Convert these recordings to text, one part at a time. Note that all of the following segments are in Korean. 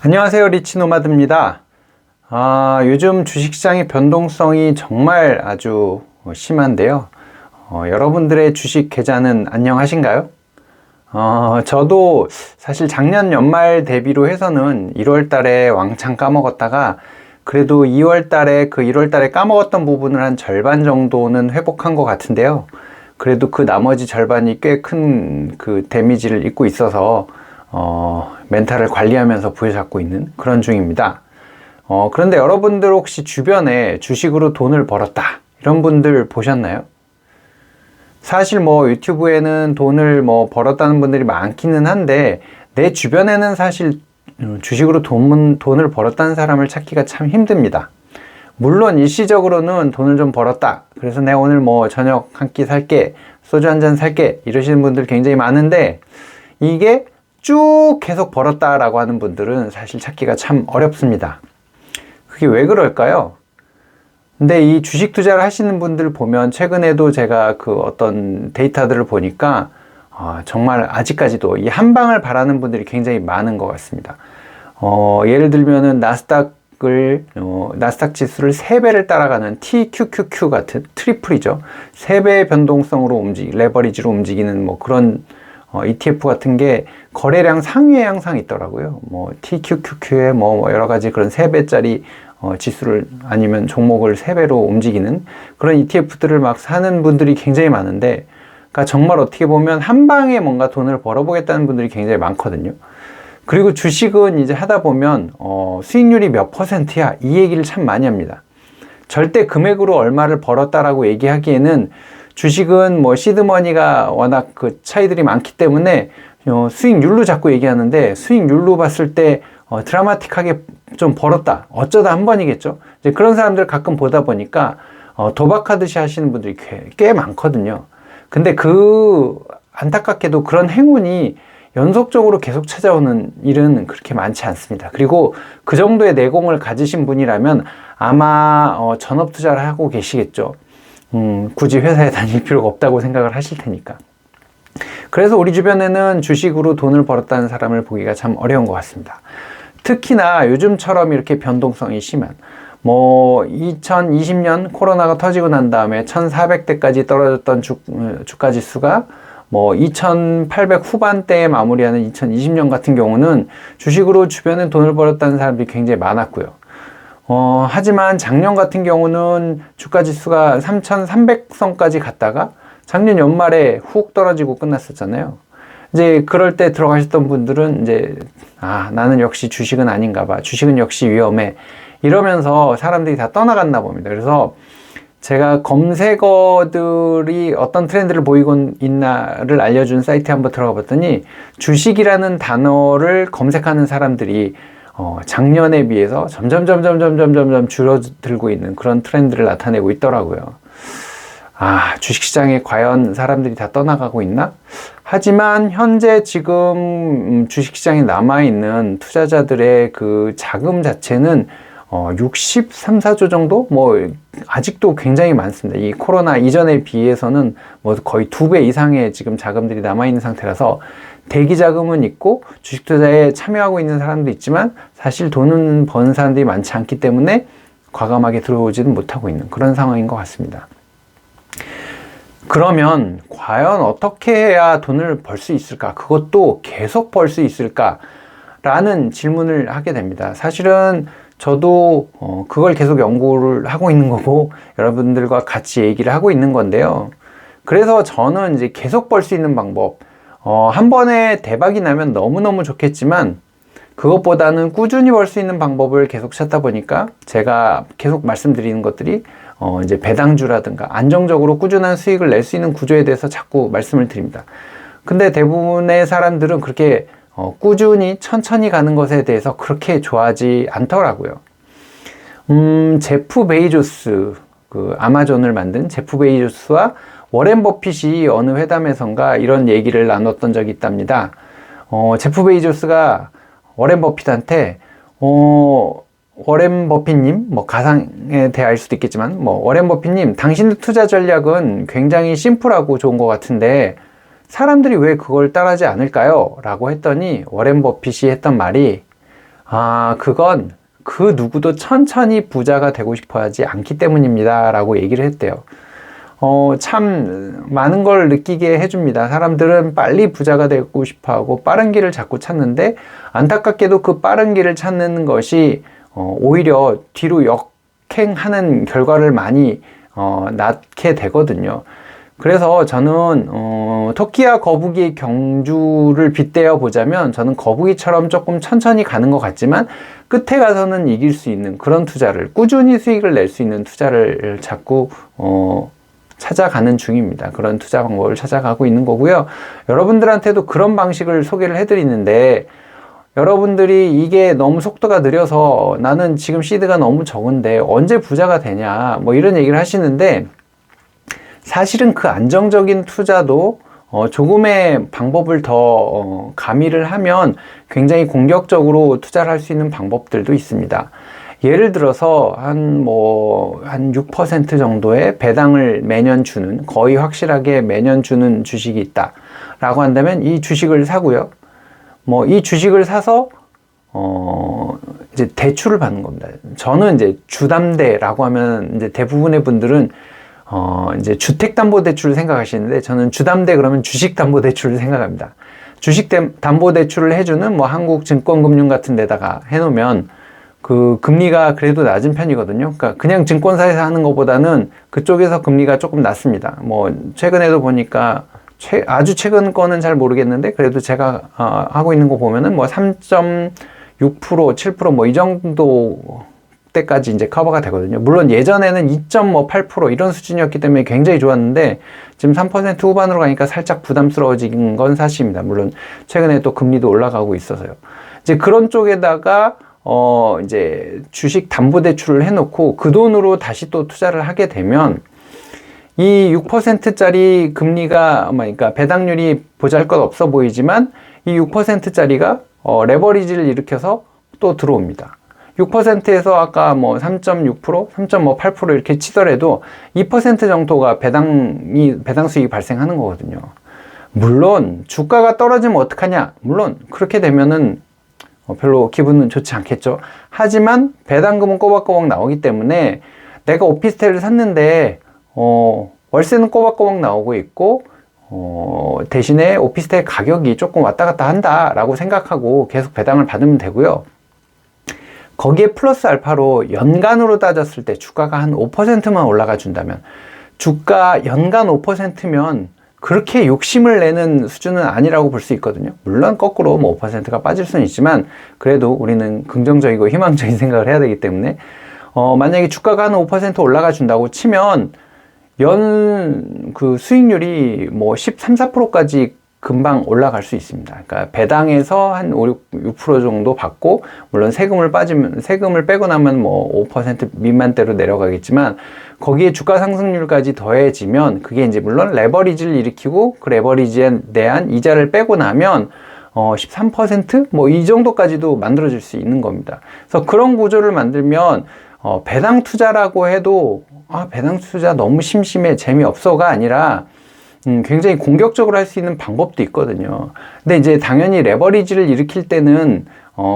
안녕하세요, 리치노마드입니다. 요즘 주식시장의 변동성이 정말 아주 심한데요. 여러분들의 주식 계좌는 안녕하신가요? 저도 사실 작년 연말 대비로 해서는 1월 달에 왕창 까먹었다가 그래도 2월 달에 1월 달에 까먹었던 부분을 한 절반 정도는 회복한 것 같은데요. 그래도 그 나머지 절반이 꽤 큰 그 데미지를 입고 있어서 멘탈을 관리하면서 부여잡고 있는 그런 중입니다. 그런데 여러분들 혹시 주변에 주식으로 돈을 벌었다 이런 분들 보셨나요? 사실 유튜브에는 돈을 벌었다는 분들이 많기는 한데 내 주변에는 사실 주식으로 돈을 벌었다는 사람을 찾기가 참 힘듭니다. 물론 일시적으로는 돈을 좀 벌었다, 그래서 내가 오늘 저녁 한 끼 살게, 소주 한 잔 살게 이러시는 분들 굉장히 많은데, 이게 쭉 계속 벌었다라고 하는 분들은 사실 찾기가 참 어렵습니다. 그게 왜 그럴까요? 근데 이 주식 투자를 하시는 분들 보면 최근에도 제가 그 어떤 데이터들을 보니까 정말 아직까지도 이 한 방을 바라는 분들이 굉장히 많은 것 같습니다. 예를 들면은 나스닥 지수를 3배를 따라가는 TQQQ 같은 트리플이죠. 3배의 변동성으로 레버리지로 움직이는 그런 ETF 같은 게 거래량 상위에 항상 있더라고요. TQQQ에 여러 가지 그런 3배짜리 지수를 아니면 종목을 3배로 움직이는 그런 ETF들을 막 사는 분들이 굉장히 많은데, 그러니까 정말 어떻게 보면 한 방에 뭔가 돈을 벌어보겠다는 분들이 굉장히 많거든요. 그리고 주식은 이제 하다 보면 수익률이 몇 %야 이 얘기를 참 많이 합니다. 절대 금액으로 얼마를 벌었다라고 얘기하기에는 주식은 시드머니가 워낙 그 차이들이 많기 때문에 수익률로 자꾸 얘기하는데, 수익률로 봤을 때 드라마틱하게 좀 벌었다, 어쩌다 한 번이겠죠. 이제 그런 사람들 가끔 보다 보니까 도박하듯이 하시는 분들이 꽤 많거든요. 근데 안타깝게도 그런 행운이 연속적으로 계속 찾아오는 일은 그렇게 많지 않습니다. 그리고 그 정도의 내공을 가지신 분이라면 아마 전업 투자를 하고 계시겠죠. 굳이 회사에 다닐 필요가 없다고 생각을 하실 테니까. 그래서 우리 주변에는 주식으로 돈을 벌었다는 사람을 보기가 참 어려운 것 같습니다. 특히나 요즘처럼 이렇게 변동성이 심한 2020년 코로나가 터지고 난 다음에 1400대까지 떨어졌던 주가 지수가 2800 후반대에 마무리하는 2020년 같은 경우는 주식으로 주변에 돈을 벌었다는 사람들이 굉장히 많았고요. 하지만 작년 같은 경우는 주가 지수가 3300선까지 갔다가 작년 연말에 훅 떨어지고 끝났었잖아요. 이제 그럴 때 들어가셨던 분들은 이제 나는 역시 주식은 아닌가 봐, 주식은 역시 위험해 이러면서 사람들이 다 떠나갔나 봅니다. 그래서 제가 검색어들이 어떤 트렌드를 보이고 있나를 알려준 사이트에 한번 들어가 봤더니 주식이라는 단어를 검색하는 사람들이 작년에 비해서 점점 줄어들고 있는 그런 트렌드를 나타내고 있더라고요. 주식시장에 과연 사람들이 다 떠나가고 있나? 하지만 현재 지금 주식시장에 남아있는 투자자들의 그 자금 자체는 63, 4조 정도? 아직도 굉장히 많습니다. 이 코로나 이전에 비해서는 거의 2배 이상의 지금 자금들이 남아있는 상태라서 대기 자금은 있고 주식 투자에 참여하고 있는 사람도 있지만 사실 돈은 버는 사람들이 많지 않기 때문에 과감하게 들어오지는 못하고 있는 그런 상황인 것 같습니다. 그러면 과연 어떻게 해야 돈을 벌 수 있을까? 그것도 계속 벌 수 있을까? 라는 질문을 하게 됩니다. 사실은 저도 그걸 계속 연구를 하고 있는 거고 여러분들과 같이 얘기를 하고 있는 건데요. 그래서 저는 이제 계속 벌 수 있는 방법, 한 번에 대박이 나면 너무너무 좋겠지만 그것보다는 꾸준히 벌 수 있는 방법을 계속 찾다 보니까 제가 계속 말씀드리는 것들이 이제 배당주라든가 안정적으로 꾸준한 수익을 낼 수 있는 구조에 대해서 자꾸 말씀을 드립니다. 근데 대부분의 사람들은 그렇게 꾸준히 천천히 가는 것에 대해서 그렇게 좋아하지 않더라고요. 제프 베이조스, 아마존을 만든 제프 베이조스와 워렌 버핏이 어느 회담에선가 이런 얘기를 나눴던 적이 있답니다. 제프 베이조스가 워렌 버핏한테 워렌 버핏님, 가상의 대화일 수도 있겠지만, 워렌 버핏님, 당신의 투자 전략은 굉장히 심플하고 좋은 것 같은데, 사람들이 왜 그걸 따라하지 않을까요? 라고 했더니, 워렌 버핏이 했던 말이, 그건 그 누구도 천천히 부자가 되고 싶어 하지 않기 때문입니다. 라고 얘기를 했대요. 참 많은 걸 느끼게 해줍니다. 사람들은 빨리 부자가 되고 싶어 하고 빠른 길을 자꾸 찾는데, 안타깝게도 그 빠른 길을 찾는 것이 오히려 뒤로 역행하는 결과를 많이 낳게 되거든요. 그래서 저는 토끼와 거북이의 경주를 빗대어 보자면, 저는 거북이처럼 조금 천천히 가는 것 같지만 끝에 가서는 이길 수 있는 그런 투자를, 꾸준히 수익을 낼 수 있는 투자를 자꾸 찾아가는 중입니다. 그런 투자 방법을 찾아가고 있는 거고요. 여러분들한테도 그런 방식을 소개를 해드리는데, 여러분들이 이게 너무 속도가 느려서 나는 지금 시드가 너무 적은데 언제 부자가 되냐, 뭐 이런 얘기를 하시는데, 사실은 그 안정적인 투자도 조금의 방법을 더 가미를 하면 굉장히 공격적으로 투자를 할 수 있는 방법들도 있습니다. 예를 들어서 한 6% 정도의 배당을 매년 주는, 거의 확실하게 매년 주는 주식이 있다 라고 한다면 이 주식을 사고요. 이 주식을 사서 이제 대출을 받는 겁니다. 저는 이제 주담대라고 하면 이제 대부분의 분들은 이제 주택담보대출을 생각하시는데, 저는 주담대 그러면 주식담보대출을 생각합니다. 주식담보대출을 해주는 한국증권금융 같은 데다가 해놓으면 그 금리가 그래도 낮은 편이거든요. 그러니까 그냥 증권사에서 하는 것보다는 그쪽에서 금리가 조금 낮습니다. 최근에도 보니까 아주 최근 거는 잘 모르겠는데, 그래도 제가 하고 있는 거 보면은 3.6%, 7% 이 정도 때까지 이제 커버가 되거든요. 물론 예전에는 2.8% 이런 수준이었기 때문에 굉장히 좋았는데, 지금 3% 후반으로 가니까 살짝 부담스러워진 건 사실입니다. 물론 최근에 또 금리도 올라가고 있어서요. 이제 그런 쪽에다가 이제 주식 담보대출을 해놓고 그 돈으로 다시 또 투자를 하게 되면, 이 6%짜리 금리가, 그러니까 배당률이 보잘것없어 보이지만 이 6%짜리가 레버리지를 일으켜서 또 들어옵니다. 6%에서 아까 3.6%, 3.8% 이렇게 치더라도 2% 정도가 배당 수익이 발생하는 거거든요. 물론 주가가 떨어지면 어떡하냐? 물론 그렇게 되면은 별로 기분은 좋지 않겠죠. 하지만 배당금은 꼬박꼬박 나오기 때문에, 내가 오피스텔을 샀는데 월세는 꼬박꼬박 나오고 있고 대신에 오피스텔 가격이 조금 왔다 갔다 한다라고 생각하고 계속 배당을 받으면 되고요. 거기에 플러스 알파로 연간으로 따졌을 때 주가가 한 5%만 올라가 준다면, 주가 연간 5%면 그렇게 욕심을 내는 수준은 아니라고 볼 수 있거든요. 물론 거꾸로 5%가 빠질 수는 있지만, 그래도 우리는 긍정적이고 희망적인 생각을 해야 되기 때문에, 만약에 주가가 한 5% 올라가 준다고 치면 그 수익률이 13, 14%까지 금방 올라갈 수 있습니다. 그러니까 배당에서 한 5, 6% 정도 받고, 물론 세금을 빼고 나면 5% 미만대로 내려가겠지만, 거기에 주가 상승률까지 더해지면 그게 이제 물론 레버리지를 일으키고, 그 레버리지에 대한 이자를 빼고 나면 13%? 이 정도까지도 만들어질 수 있는 겁니다. 그래서 그런 구조를 만들면 배당 투자라고 해도 배당 투자 너무 심심해, 재미없어가 아니라 굉장히 공격적으로 할 수 있는 방법도 있거든요. 근데 이제 당연히 레버리지를 일으킬 때는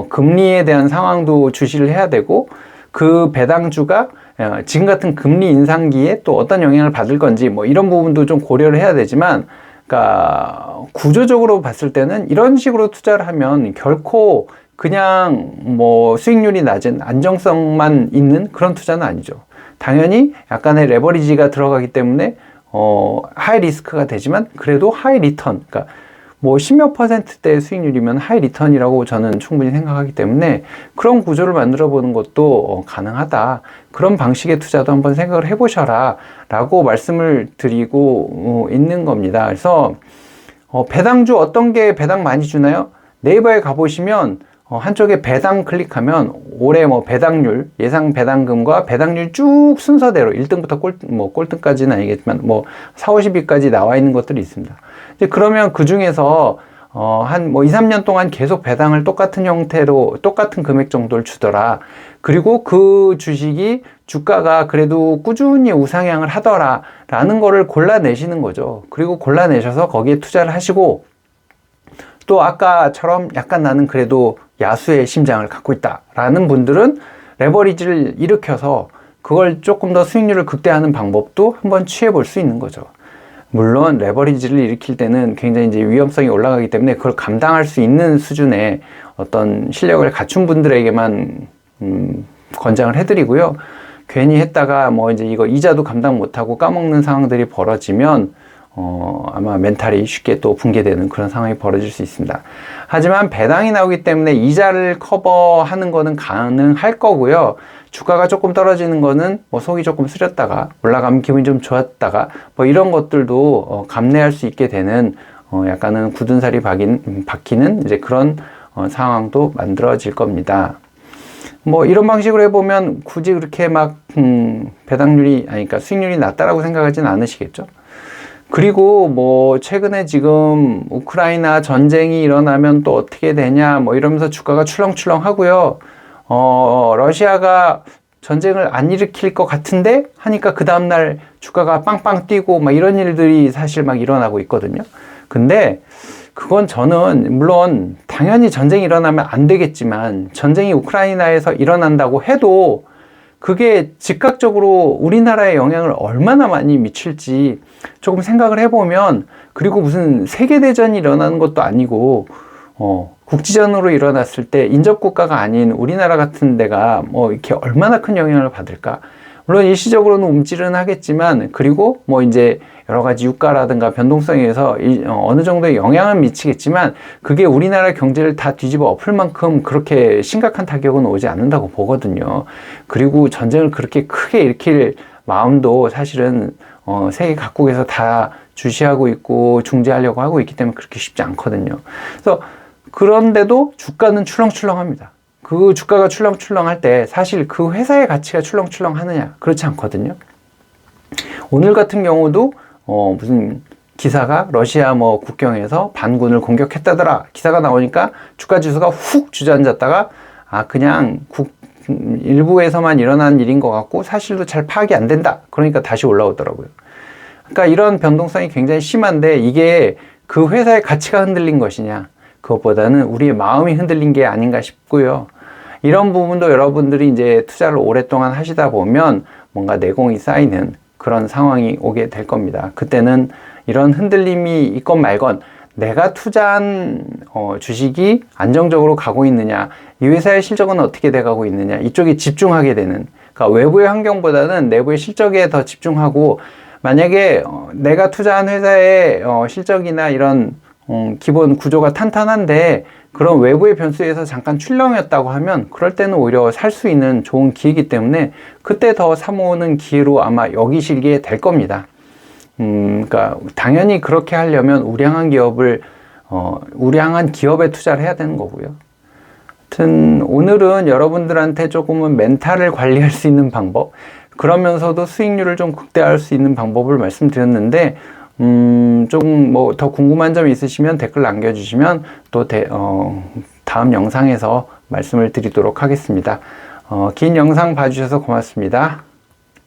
금리에 대한 상황도 주시를 해야 되고, 그 배당주가 지금 같은 금리 인상기에 또 어떤 영향을 받을 건지 이런 부분도 좀 고려를 해야 되지만, 그러니까 구조적으로 봤을 때는 이런 식으로 투자를 하면 결코 그냥 수익률이 낮은 안정성만 있는 그런 투자는 아니죠. 당연히 약간의 레버리지가 들어가기 때문에 하이 리스크가 되지만 그래도 하이 리턴, 그러니까 10몇 %대 수익률이면 하이 리턴이라고 저는 충분히 생각하기 때문에, 그런 구조를 만들어 보는 것도 가능하다. 그런 방식의 투자도 한번 생각을 해보셔라 라고 말씀을 드리고 있는 겁니다. 그래서 배당주 어떤 게 배당 많이 주나요? 네이버에 가보시면 한쪽에 배당 클릭하면 올해 배당률, 예상 배당금과 배당률 쭉 순서대로 1등부터 꼴등까지는 아니겠지만 4, 50위까지 나와 있는 것들이 있습니다. 이제 그러면 그 중에서 한 2, 3년 동안 계속 배당을 똑같은 형태로 똑같은 금액 정도를 주더라. 그리고 그 주식이 주가가 그래도 꾸준히 우상향을 하더라 라는 거를 골라내시는 거죠. 그리고 골라내셔서 거기에 투자를 하시고, 또 아까처럼 약간 나는 그래도 야수의 심장을 갖고 있다라는 분들은 레버리지를 일으켜서 그걸 조금 더 수익률을 극대화하는 방법도 한번 취해 볼 수 있는 거죠. 물론 레버리지를 일으킬 때는 굉장히 이제 위험성이 올라가기 때문에 그걸 감당할 수 있는 수준의 어떤 실력을 갖춘 분들에게만 권장을 해드리고요. 괜히 했다가 뭐 이제 이거 이자도 감당 못하고 까먹는 상황들이 벌어지면 아마 멘탈이 쉽게 또 붕괴되는 그런 상황이 벌어질 수 있습니다. 하지만 배당이 나오기 때문에 이자를 커버하는 거는 가능할 거고요. 주가가 조금 떨어지는 거는 뭐 속이 조금 쓰렸다가 올라가면 기분이 좀 좋았다가 뭐 이런 것들도 감내할 수 있게 되는 약간은 굳은 살이 박히는 이제 그런 상황도 만들어질 겁니다. 뭐 이런 방식으로 해보면 굳이 그렇게 막 배당률이 그러니까 수익률이 낮다라고 생각하지는 않으시겠죠. 그리고 뭐 최근에 지금 우크라이나 전쟁이 일어나면 또 어떻게 되냐 뭐 이러면서 주가가 출렁출렁 하고요. 러시아가 전쟁을 안 일으킬 것 같은데 하니까 그 다음날 주가가 빵빵 뛰고 막 이런 일들이 사실 막 일어나고 있거든요. 근데 그건 저는 물론 당연히 전쟁이 일어나면 안 되겠지만 전쟁이 우크라이나에서 일어난다고 해도 그게 즉각적으로 우리나라에 영향을 얼마나 많이 미칠지 조금 생각을 해보면 그리고 무슨 세계대전이 일어나는 것도 아니고 국지전으로 일어났을 때 인접국가가 아닌 우리나라 같은 데가 뭐 이렇게 얼마나 큰 영향을 받을까? 물론 일시적으로는 움찔은 하겠지만 그리고 뭐 이제 여러 가지 유가라든가 변동성에 의해서 어느 정도의 영향은 미치겠지만 그게 우리나라 경제를 다 뒤집어 엎을 만큼 그렇게 심각한 타격은 오지 않는다고 보거든요. 그리고 전쟁을 그렇게 크게 일으킬 마음도 사실은 세계 각국에서 다 주시하고 있고 중재하려고 하고 있기 때문에 그렇게 쉽지 않거든요. 그래서 그런데도 주가는 출렁출렁합니다. 그 주가가 출렁출렁할 때 사실 그 회사의 가치가 출렁출렁하느냐? 그렇지 않거든요. 오늘 같은 경우도 무슨 기사가 러시아 뭐 국경에서 반군을 공격했다더라 기사가 나오니까 주가 지수가 훅 주저앉았다가 그냥 일부에서만 일어난 일인 것 같고 사실도 잘 파악이 안 된다. 그러니까 다시 올라오더라고요. 그러니까 이런 변동성이 굉장히 심한데 이게 그 회사의 가치가 흔들린 것이냐? 그것보다는 우리의 마음이 흔들린 게 아닌가 싶고요. 이런 부분도 여러분들이 이제 투자를 오랫동안 하시다 보면 뭔가 내공이 쌓이는 그런 상황이 오게 될 겁니다. 그때는 이런 흔들림이 있건 말건 내가 투자한 주식이 안정적으로 가고 있느냐, 이 회사의 실적은 어떻게 돼가고 있느냐, 이쪽에 집중하게 되는, 그러니까 외부의 환경보다는 내부의 실적에 더 집중하고, 만약에 내가 투자한 회사의 실적이나 이런 기본 구조가 탄탄한데 그런 외부의 변수에서 잠깐 출렁였다고 하면 그럴 때는 오히려 살 수 있는 좋은 기회이기 때문에 그때 더 사모으는 기회로 아마 여기시게 될 겁니다. 그러니까 당연히 그렇게 하려면 우량한 기업에 투자를 해야 되는 거고요. 하여튼 오늘은 여러분들한테 조금은 멘탈을 관리할 수 있는 방법, 그러면서도 수익률을 좀 극대화할 수 있는 방법을 말씀드렸는데 조금 뭐 더 궁금한 점이 있으시면 댓글 남겨주시면 또 다음 영상에서 말씀을 드리도록 하겠습니다. 긴 영상 봐주셔서 고맙습니다.